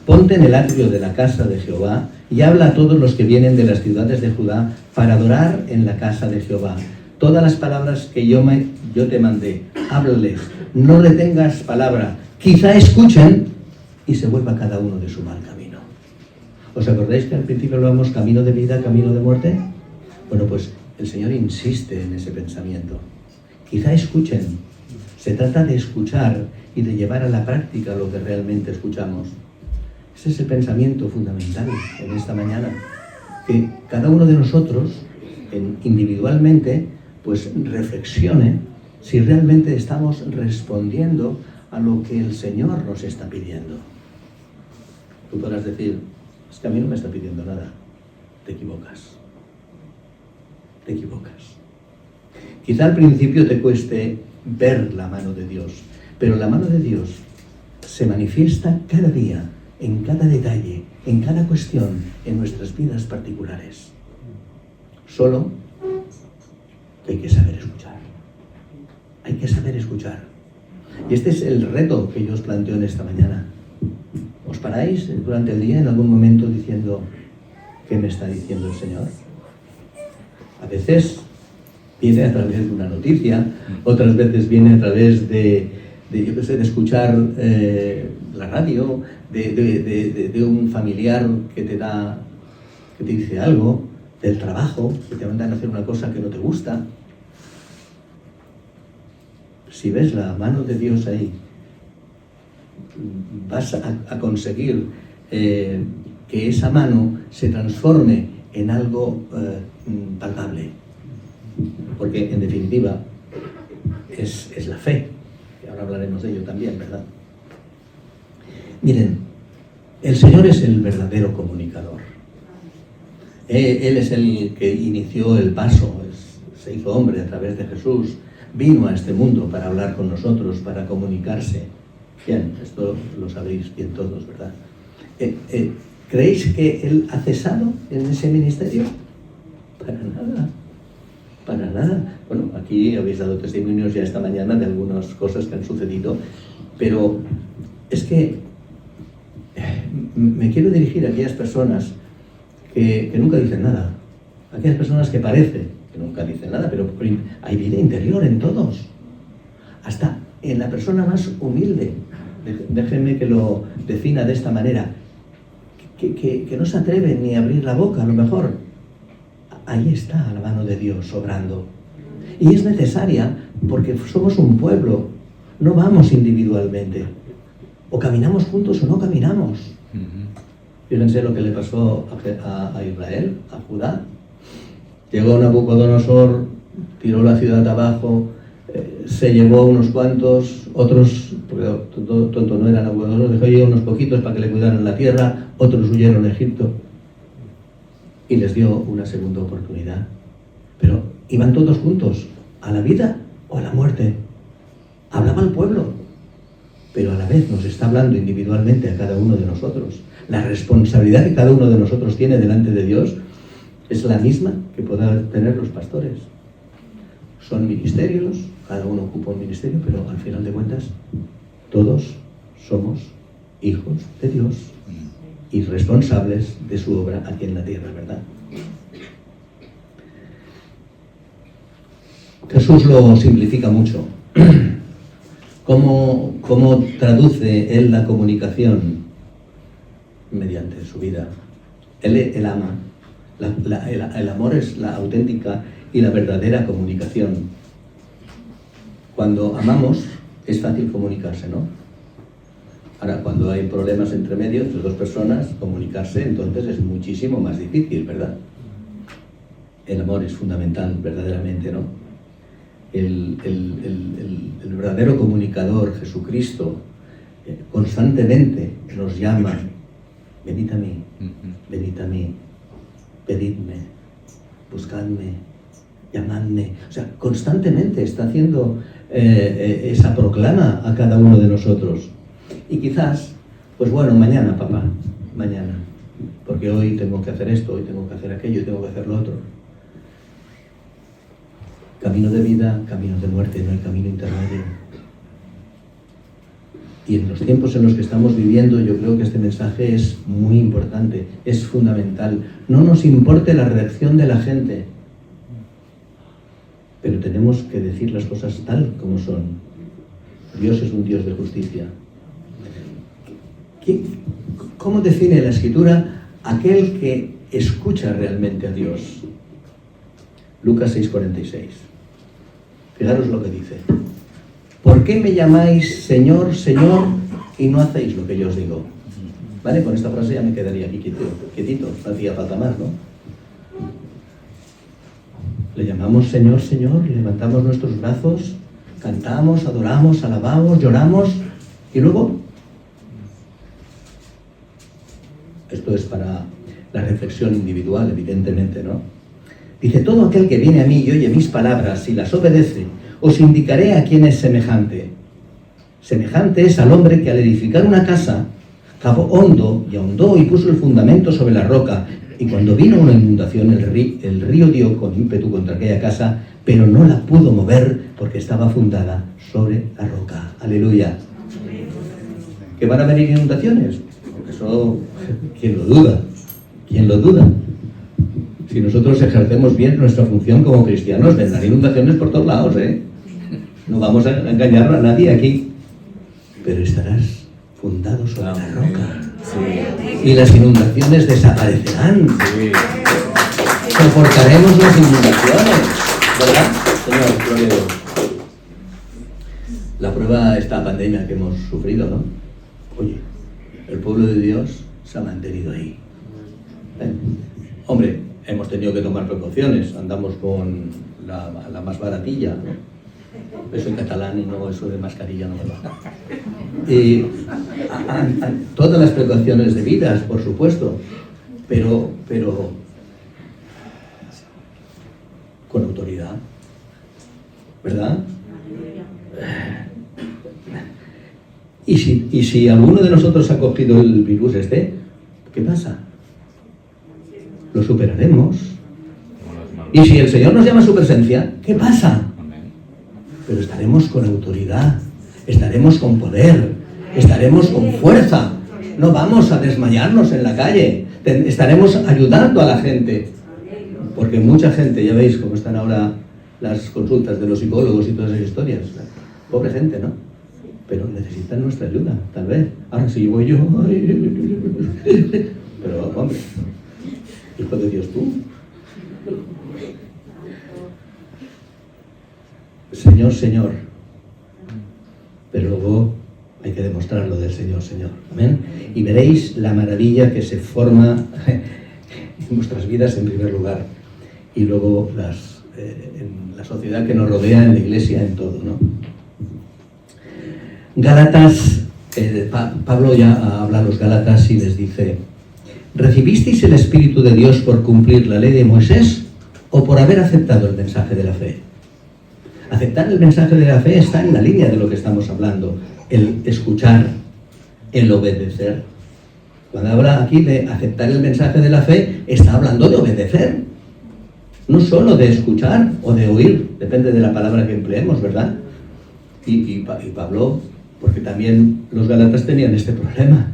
ponte en el atrio de la casa de Jehová y habla a todos los que vienen de las ciudades de Judá para adorar en la casa de Jehová. Todas las palabras que yo te mandé, háblales, no retengas palabra. Quizá escuchen y se vuelva cada uno de su mal camino. ¿Os acordáis que al principio hablábamos camino de vida, camino de muerte? Bueno, pues el Señor insiste en ese pensamiento. Quizá escuchen. Se trata de escuchar y de llevar a la práctica lo que realmente escuchamos. Ese es el pensamiento fundamental en esta mañana. Que cada uno de nosotros, individualmente, pues reflexione si realmente estamos respondiendo a lo que el Señor nos está pidiendo. Tú podrás decir, es que a mí no me está pidiendo nada. Te equivocas. Te equivocas. Quizá al principio te cueste ver la mano de Dios, pero la mano de Dios se manifiesta cada día, en cada detalle, en cada cuestión, en nuestras vidas particulares. Solo que hay que saber escuchar. Hay que saber escuchar. Y este es el reto que yo os planteo en esta mañana. ¿Os paráis durante el día en algún momento diciendo qué me está diciendo el Señor? A veces viene a través de una noticia, otras veces viene a través de escuchar la radio, de un familiar que te dice algo, del trabajo, que te mandan a hacer una cosa que no te gusta. Si ves la mano de Dios ahí, vas a conseguir que esa mano se transforme en algo palpable. Porque, en definitiva, es la fe. Y ahora hablaremos de ello también, ¿verdad? Miren, el Señor es el verdadero comunicador. Él es el que inició el paso, se hizo hombre a través de Jesús, vino a este mundo para hablar con nosotros, para comunicarse. Bien, esto lo sabéis bien todos, ¿verdad? ¿Creéis que Él ha cesado en ese ministerio? Para nada. Para nada. Bueno, aquí habéis dado testimonios ya esta mañana de algunas cosas que han sucedido, pero es que me quiero dirigir a aquellas personas que nunca dicen nada, aquellas personas que parece que nunca dicen nada, pero hay vida interior en todos, hasta en la persona más humilde. Déjenme que lo defina de esta manera, que no se atreven ni a abrir la boca, a lo mejor. Ahí está la mano de Dios obrando. Y es necesaria porque somos un pueblo, no vamos individualmente. O caminamos juntos o no caminamos. Fíjense lo que le pasó a Israel, a Judá. Llegó Nabucodonosor, tiró la ciudad abajo, se llevó unos cuantos, otros, porque tonto no era Nabucodonosor, dejó llegar unos poquitos para que le cuidaran la tierra, otros huyeron a Egipto. Y les dio una segunda oportunidad. Pero iban todos juntos, a la vida o a la muerte. Hablaba al pueblo, pero a la vez nos está hablando individualmente a cada uno de nosotros. La responsabilidad que cada uno de nosotros tiene delante de Dios es la misma que puedan tener los pastores. Son ministerios, cada uno ocupa un ministerio, pero al final de cuentas, todos somos hijos de Dios y responsables de su obra aquí en la tierra, ¿verdad? Jesús lo simplifica mucho. ¿Cómo traduce Él la comunicación? Mediante su vida. Él ama. El amor es la auténtica y la verdadera comunicación. Cuando amamos, es fácil comunicarse, ¿no? Ahora, cuando hay problemas entre medio, entre dos personas, comunicarse, entonces es muchísimo más difícil, ¿verdad? El amor es fundamental, verdaderamente, ¿no? El verdadero comunicador, Jesucristo, constantemente nos llama: venid a mí, pedidme, buscadme, llamadme. O sea, constantemente está haciendo esa proclama a cada uno de nosotros. Y quizás, pues bueno, mañana, papá, mañana, porque hoy tengo que hacer esto, hoy tengo que hacer aquello, hoy tengo que hacer lo otro. Camino de vida, camino de muerte, no hay camino intermedio. Y en los tiempos en los que estamos viviendo, yo creo que este mensaje es muy importante, es fundamental. No nos importe la reacción de la gente, pero tenemos que decir las cosas tal como son. Dios es un Dios de justicia. ¿Cómo define la Escritura aquel que escucha realmente a Dios? Lucas 6:46. Fijaros lo que dice. ¿Por qué me llamáis Señor, Señor, y no hacéis lo que yo os digo? ¿Vale? Con esta frase ya me quedaría aquí quietito. No hacía falta más, ¿no? Le llamamos Señor, Señor, y levantamos nuestros brazos, cantamos, adoramos, alabamos, lloramos, y luego... Esto es para la reflexión individual, evidentemente, ¿no? Dice, todo aquel que viene a mí y oye mis palabras y las obedece, os indicaré a quién es semejante. Semejante es al hombre que al edificar una casa, cavó hondo y ahondó y puso el fundamento sobre la roca, y cuando vino una inundación, el río dio con ímpetu contra aquella casa, pero no la pudo mover porque estaba fundada sobre la roca. Aleluya. ¿Que van a venir inundaciones? Porque eso, ¿quién lo duda? ¿Quién lo duda? Si nosotros ejercemos bien nuestra función como cristianos, vendrán inundaciones por todos lados, ¿eh? No vamos a engañar a nadie aquí. Pero estarás fundado sobre la roca. Sí. Y las inundaciones desaparecerán. Sí. Soportaremos las inundaciones, ¿verdad, Señor? Gloria a Dios. La prueba, esta pandemia que hemos sufrido, ¿no? Oye, el pueblo de Dios se ha mantenido ahí. Hombre, hemos tenido que tomar precauciones, andamos con la más baratilla, ¿no? Eso en catalán y no, eso de mascarilla no me va. Y todas las precauciones debidas, por supuesto, pero con autoridad, ¿verdad? Y si alguno de nosotros ha cogido el virus ¿qué pasa? Lo superaremos. Y si el Señor nos llama a su presencia, ¿qué pasa? Pero estaremos con autoridad, estaremos con poder, estaremos con fuerza. No vamos a desmayarnos en la calle, estaremos ayudando a la gente. Porque mucha gente, ya veis cómo están ahora las consultas de los psicólogos y todas esas historias. Pobre gente, ¿no? Pero necesitan nuestra ayuda, tal vez. Ahora si voy yo... Pero, hombre, hijo de Dios tú. Señor, Señor. Pero luego hay que demostrarlo del Señor, Señor. Amén. Y veréis la maravilla que se forma en vuestras vidas en primer lugar. Y luego en la sociedad que nos rodea, en la iglesia, en todo, ¿no? Gálatas, Pablo ya habla a los Gálatas y les dice: ¿recibisteis el Espíritu de Dios por cumplir la ley de Moisés o por haber aceptado el mensaje de la fe? Aceptar el mensaje de la fe está en la línea de lo que estamos hablando, el escuchar, el obedecer. Cuando habla aquí de aceptar el mensaje de la fe, está hablando de obedecer, no solo de escuchar o de oír, depende de la palabra que empleemos, ¿verdad? Y Pablo, porque también los Gálatas tenían este problema,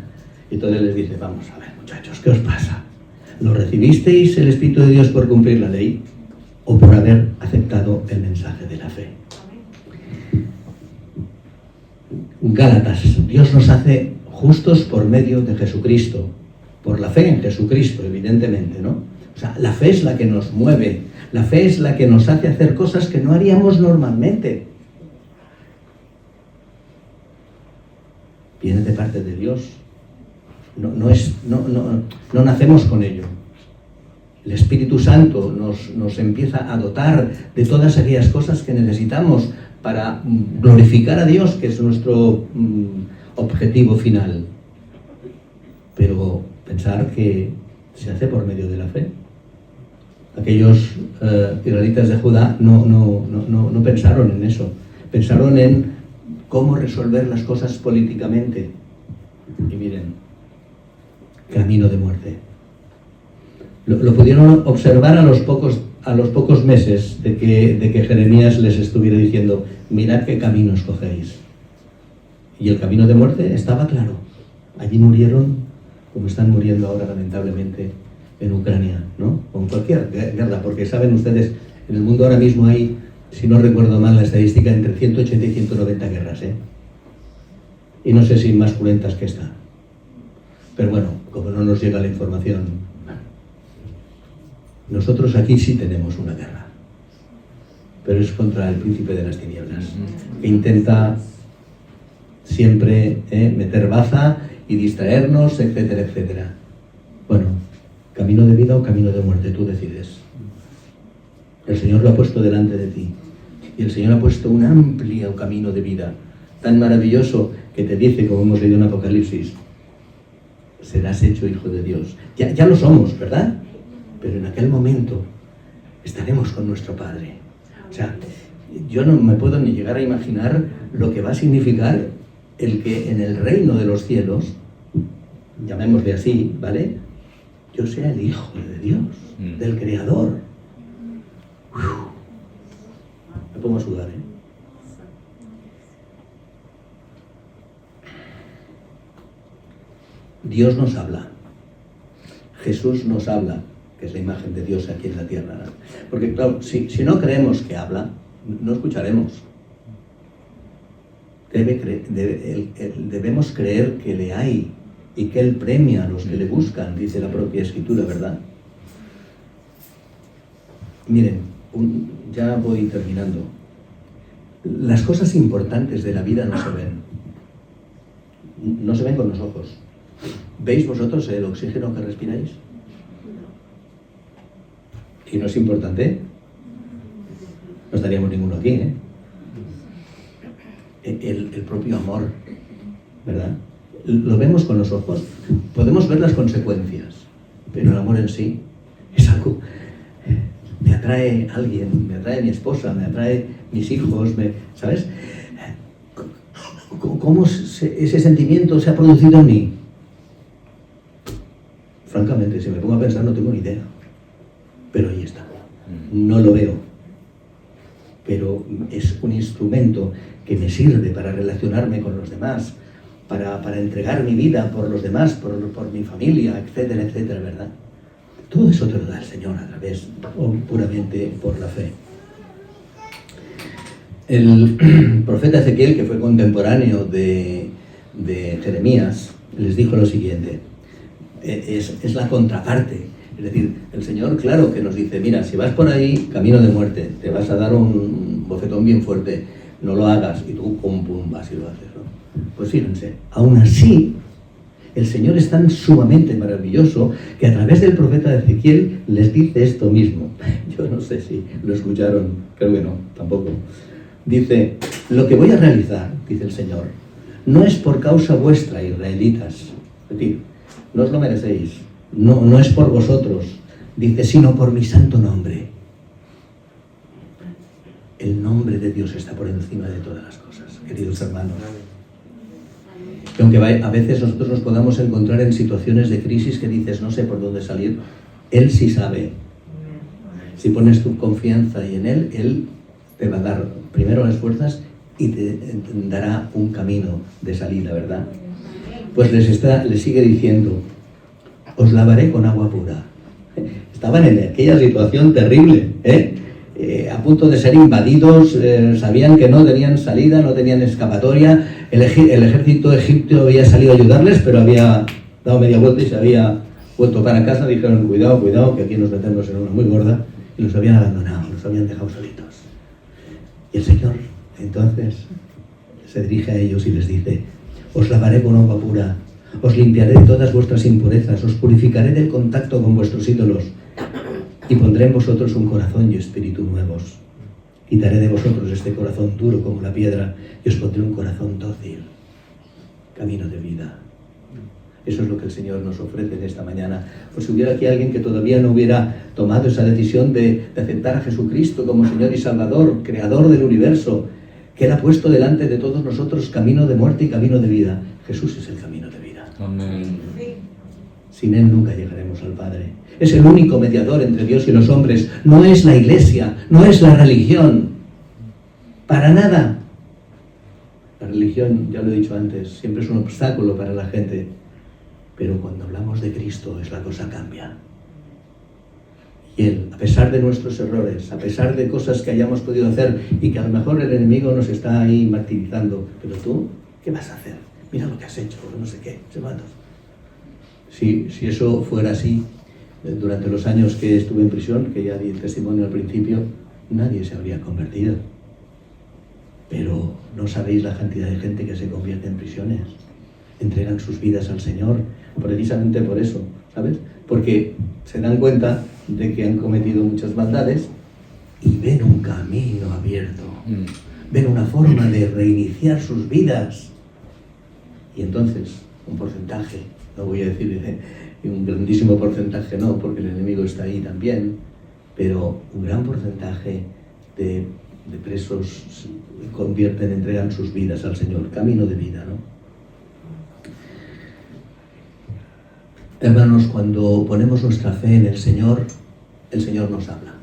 y entonces les dice: vamos a ver, muchachos, ¿qué os pasa? ¿Lo recibisteis el Espíritu de Dios por cumplir la ley o por haber aceptado el mensaje de la fe? Gálatas, Dios nos hace justos por medio de Jesucristo, por la fe en Jesucristo, evidentemente, ¿no? O sea, la fe es la que nos mueve, la fe es la que nos hace hacer cosas que no haríamos normalmente. Viene de parte de Dios. No nacemos con ello. El Espíritu Santo nos empieza a dotar de todas aquellas cosas que necesitamos para glorificar a Dios, que es nuestro objetivo final. Pero pensar que se hace por medio de la fe. Aquellos israelitas de Judá no pensaron en eso. Pensaron en cómo resolver las cosas políticamente. Y miren, camino de muerte. Lo pudieron observar a los pocos meses de que Jeremías les estuviera diciendo, mirad qué camino escogéis. Y el camino de muerte estaba claro. Allí murieron, como están muriendo ahora lamentablemente en Ucrania, ¿no? O en cualquier guerra, porque saben ustedes, en el mundo ahora mismo hay, si no recuerdo mal la estadística, entre 180 y 190 guerras, ¿eh? Y no sé si más cruentas que esta. Pero bueno, como no nos llega la información, nosotros aquí sí tenemos una guerra, pero es contra el príncipe de las tinieblas, que intenta siempre meter baza y distraernos, etcétera, etcétera. Bueno, camino de vida o camino de muerte, tú decides. El Señor lo ha puesto delante de ti, y el Señor ha puesto un amplio camino de vida, tan maravilloso que te dice, como hemos leído en Apocalipsis, serás hecho hijo de Dios. Ya lo somos, ¿verdad? Pero en aquel momento estaremos con nuestro Padre. O sea, yo no me puedo ni llegar a imaginar lo que va a significar el que en el reino de los cielos, llamémosle así, ¿vale?, yo sea el hijo de Dios, del Creador. Me pongo a sudar, ¿eh? Dios nos habla, Jesús nos habla, que es la imagen de Dios aquí en la tierra, ¿no? Porque claro, si no creemos que habla, no escucharemos. Debemos creer que le hay y que Él premia a los que le buscan, dice la propia Escritura, ¿verdad? Miren, ya voy terminando. Las cosas importantes de la vida no se ven. No se ven con los ojos. ¿Veis vosotros el oxígeno que respiráis? ¿Y no es importante? No estaríamos ninguno aquí, ¿eh? El propio amor, ¿verdad? Lo vemos con los ojos. Podemos ver las consecuencias, pero el amor en sí es algo. Me atrae alguien, me atrae mi esposa, me atrae mis hijos, ¿sabes? ¿Cómo ese sentimiento se ha producido en mí? Francamente, si me pongo a pensar, no tengo ni idea. Pero ahí está. No lo veo. Pero es un instrumento que me sirve para relacionarme con los demás, para entregar mi vida por los demás, por mi familia, etcétera, etcétera, ¿verdad? Todo eso te lo da el Señor a través, o puramente por la fe. El profeta Ezequiel, que fue contemporáneo de Jeremías, les dijo lo siguiente. Es la contraparte. Es decir, el Señor, claro que nos dice, mira, si vas por ahí, camino de muerte, te vas a dar un bofetón bien fuerte, no lo hagas, y tú, pum, vas y lo haces, ¿no? Pues fíjense, aún así, el Señor es tan sumamente maravilloso que a través del profeta Ezequiel les dice esto mismo. Yo no sé si lo escucharon, creo que no, tampoco. Dice, lo que voy a realizar, dice el Señor, no es por causa vuestra, israelitas, es decir, no os lo merecéis, no es por vosotros, dice, sino por mi santo nombre. El nombre de Dios está por encima de todas las cosas, queridos hermanos. Y aunque a veces nosotros nos podamos encontrar en situaciones de crisis que dices, no sé por dónde salir, Él sí sabe. Si pones tu confianza y en Él te va a dar primero las fuerzas y te dará un camino de salida, ¿verdad? Pues les sigue diciendo, os lavaré con agua pura. Estaban en aquella situación terrible, a punto de ser invadidos, sabían que no tenían salida, no tenían escapatoria. El ejército egipcio había salido a ayudarles, pero había dado media vuelta y se había vuelto para casa. Dijeron, cuidado, que aquí nos metemos en una muy gorda, y los habían abandonado, los habían dejado solitos. Y el Señor entonces se dirige a ellos y les dice, os lavaré con agua pura, os limpiaré de todas vuestras impurezas, os purificaré del contacto con vuestros ídolos, y pondré en vosotros un corazón y espíritu nuevos. Quitaré de vosotros este corazón duro como la piedra y os pondré un corazón dócil, camino de vida. Eso es lo que el Señor nos ofrece en esta mañana. Pues si hubiera aquí alguien que todavía no hubiera tomado esa decisión de aceptar a Jesucristo como Señor y Salvador, Creador del universo, que Él ha puesto delante de todos nosotros camino de muerte y camino de vida. Jesús es el camino de vida. Amén. Sin Él nunca llegaremos al Padre. Es el único mediador entre Dios y los hombres. No es la iglesia, no es la religión. Para nada. La religión, ya lo he dicho antes, siempre es un obstáculo para la gente. Pero cuando hablamos de Cristo, la cosa cambia. Y Él, a pesar de nuestros errores, a pesar de cosas que hayamos podido hacer y que a lo mejor el enemigo nos está ahí martirizando, pero tú, ¿qué vas a hacer? Mira lo que has hecho, no sé qué, hermanos. Si eso fuera así, durante los años que estuve en prisión, que ya di el testimonio al principio, nadie se habría convertido. Pero no sabéis la cantidad de gente que se convierte en prisiones. Entregan sus vidas al Señor, precisamente por eso, ¿sabes? Porque se dan cuenta de que han cometido muchas maldades y ven un camino abierto. Ven una forma de reiniciar sus vidas. Y entonces, un porcentaje, no voy a decir un grandísimo porcentaje, no, porque el enemigo está ahí también, pero un gran porcentaje de presos se convierten, entregan sus vidas al Señor, camino de vida, ¿no? Hermanos, cuando ponemos nuestra fe en el Señor nos habla.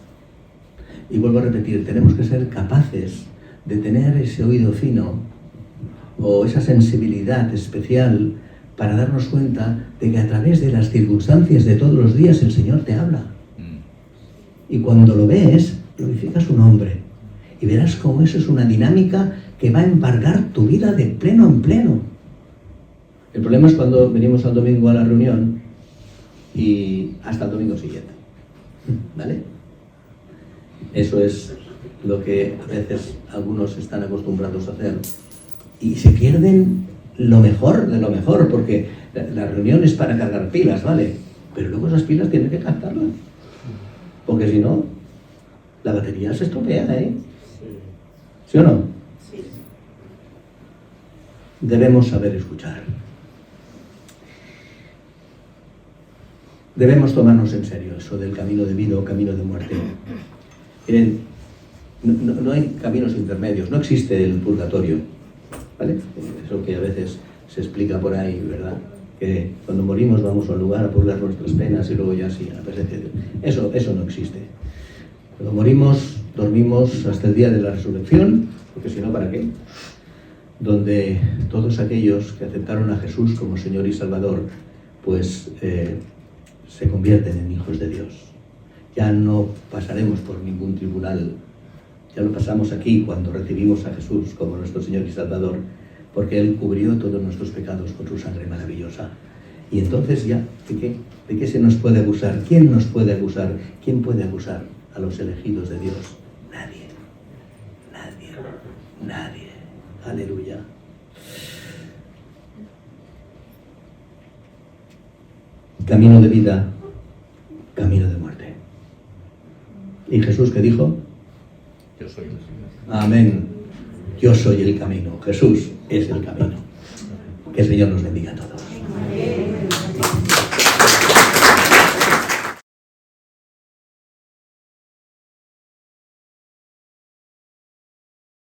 Y vuelvo a repetir, tenemos que ser capaces de tener ese oído fino o esa sensibilidad especial para darnos cuenta de que a través de las circunstancias de todos los días el Señor te habla. Y cuando lo ves, glorifica su nombre. Y verás cómo eso es una dinámica que va a embargar tu vida de pleno en pleno. El problema es cuando venimos al domingo a la reunión y hasta el domingo siguiente. ¿Vale? Eso es lo que a veces algunos están acostumbrados a hacer. Y se pierden lo mejor de lo mejor, porque la reunión es para cargar pilas, ¿vale? Pero luego esas pilas tienen que captarlas. Porque si no, la batería se estropea, ¿eh? ¿Sí o no? Sí. Debemos saber escuchar. Debemos tomarnos en serio eso del camino de vida o camino de muerte. Miren, no hay caminos intermedios, no existe el purgatorio, ¿vale? Eso que a veces se explica por ahí, ¿verdad? Que cuando morimos vamos a un lugar a purgar nuestras penas y luego ya sí, a la presencia de Dios. Eso no existe. Cuando morimos, dormimos hasta el día de la resurrección, porque si no, ¿para qué? Donde todos aquellos que aceptaron a Jesús como Señor y Salvador, pues se convierten en hijos de Dios. Ya no pasaremos por ningún tribunal. Ya lo pasamos aquí cuando recibimos a Jesús como nuestro Señor y Salvador, porque Él cubrió todos nuestros pecados con su sangre maravillosa. Y entonces ya, ¿de qué se nos puede acusar? ¿Quién nos puede acusar? ¿Quién puede acusar a los elegidos de Dios? Nadie. Nadie. Nadie. Aleluya. Camino de vida, camino de muerte. ¿Y Jesús qué dijo? Yo soy el camino. Amén. Yo soy el camino. Jesús es el camino. Que el Señor nos bendiga a todos.